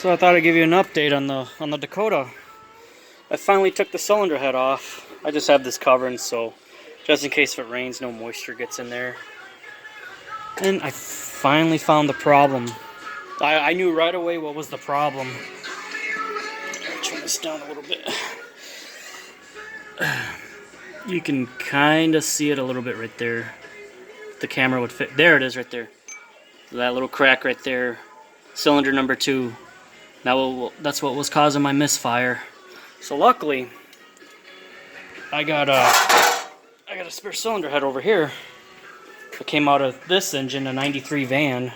So I thought I'd give you an update on the Dakota. I finally took the cylinder head off. I just have this covering, so just in case if it rains, no moisture gets in there. And I finally found the problem. I knew right away what was the problem. Turn this down a little bit. You can kind of see it a little bit right there. The camera would fit. There it is right there. That little crack right there. Cylinder number 2. That's what was causing my misfire. So luckily, I got a spare cylinder head over here. It came out of this engine, a 93 van.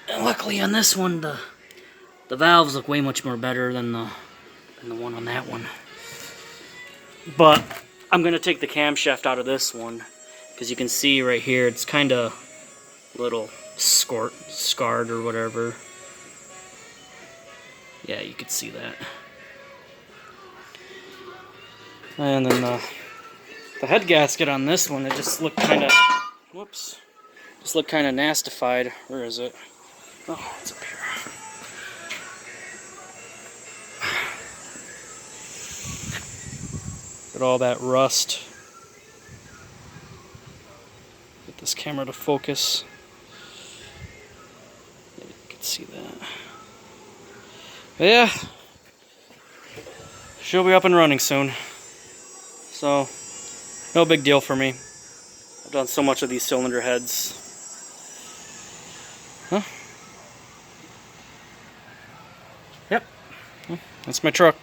And luckily on this one, the valves look way much more better than the one on that one. But I'm gonna take the camshaft out of this one because you can see right here it's kind of little scarred or whatever. Yeah, you could see that. And then the head gasket on this one, it just looked kind of, whoops, just looked kind of nastified. Where is it? Oh, it's up here. Got all that rust. Get this camera to focus. Yeah, you can see that. But yeah, she'll be up and running soon. So, no big deal for me. I've done so much of these cylinder heads. Huh? Yep. That's my truck.